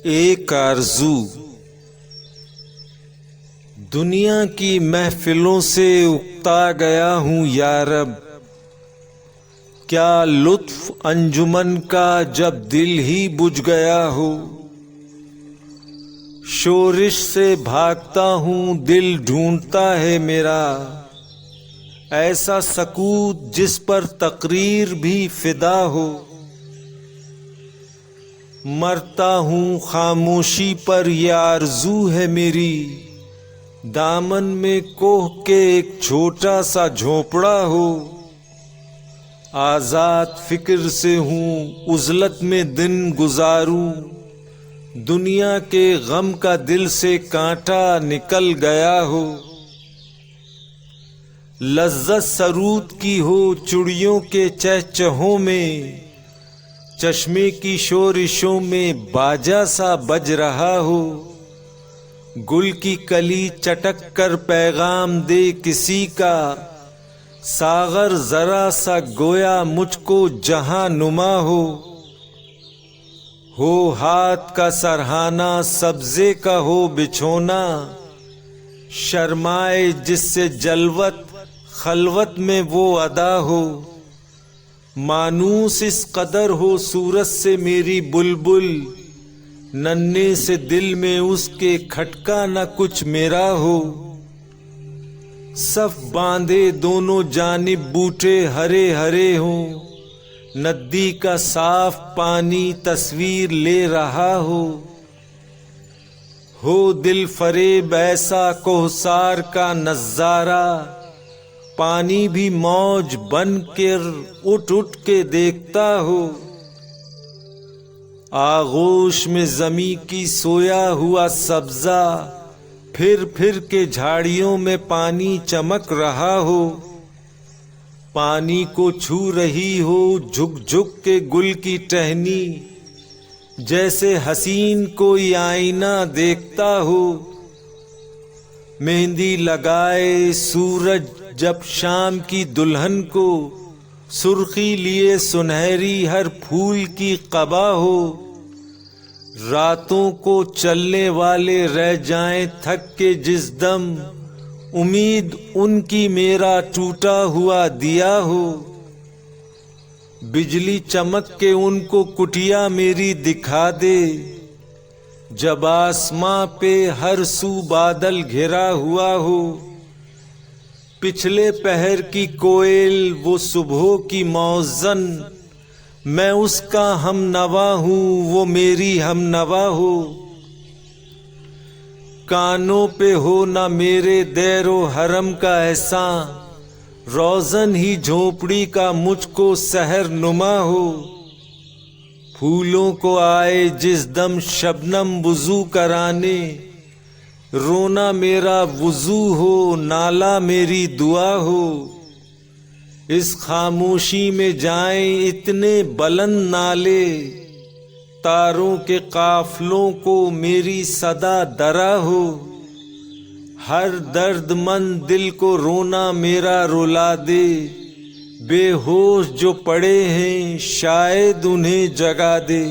एक आरज़ू। दुनिया की महफिलों से उकता गया हूँ यारब, क्या लुत्फ अंजुमन का जब दिल ही बुझ गया हो। शोरिश से भागता हूँ दिल ढूंढता है मेरा, ऐसा सकूत जिस पर तकरीर भी फिदा हो। मरता हूँ खामोशी पर ये आरज़ू है मेरी, दामन में कोह के एक छोटा सा झोपड़ा हो। आज़ाद फिक्र से हूँ उज़लत में दिन गुजारूं, दुनिया के गम का दिल से कांटा निकल गया हो। लज्जत सरूद की हो चुड़ियों के चहचहों में, चश्मे की शोरिशों में बाजा सा बज रहा हो। गुल की कली चटक कर पैगाम दे किसी का, सागर जरा सा गोया मुझको जहां नुमा हो हाथ का सरहाना सब्जे का हो बिछोना, शर्माए जिससे जलवत खलवत में वो अदा हो। मानूस इस कदर हो सूरत से मेरी बुलबुल, नन्हे से दिल में उसके खटका न कुछ मेरा हो। सफ बांधे दोनों जानिब बूटे हरे हरे हों, नदी का साफ पानी तस्वीर ले रहा हो दिल फरेब ऐसा कोहसार का नज़ारा, पानी भी मौज बन कर उठ उठ के देखता हो। आगोश में जमी की सोया हुआ सब्जा, फिर के झाड़ियों में पानी चमक रहा हो। पानी को छू रही हो झुक झुक के गुल की टहनी, जैसे हसीन कोई आईना देखता हो। मेहंदी लगाए सूरज जब शाम की दुल्हन को, सुर्खी लिए सुनहरी हर फूल की कबा हो। रातों को चलने वाले रह जाएं थक के जिस दम, उम्मीद उनकी मेरा टूटा हुआ दिया हो। बिजली चमक के उनको कुटिया मेरी दिखा दे, जब आसमां पे हर सू बादल घिरा हुआ हो। पिछले पहर की कोयल वो सुबह की मौज़न, मैं उसका हम नवा हूँ वो मेरी हम नवा हो। कानों पे हो ना मेरे दैरो हरम का एहसान, रोज़न ही झोपड़ी का मुझको सहर नुमा हो। फूलों को आए जिस दम शबनम वुज़ू कराने, रोना मेरा वुज़ू हो नाला मेरी दुआ हो। इस खामोशी में जाएं इतने बुलंद नाले, तारों के काफलों को मेरी सदा दरा हो। हर दर्दमंद दिल को रोना मेरा रुला दे, बेहोश जो पड़े हैं शायद उन्हें जगा दे।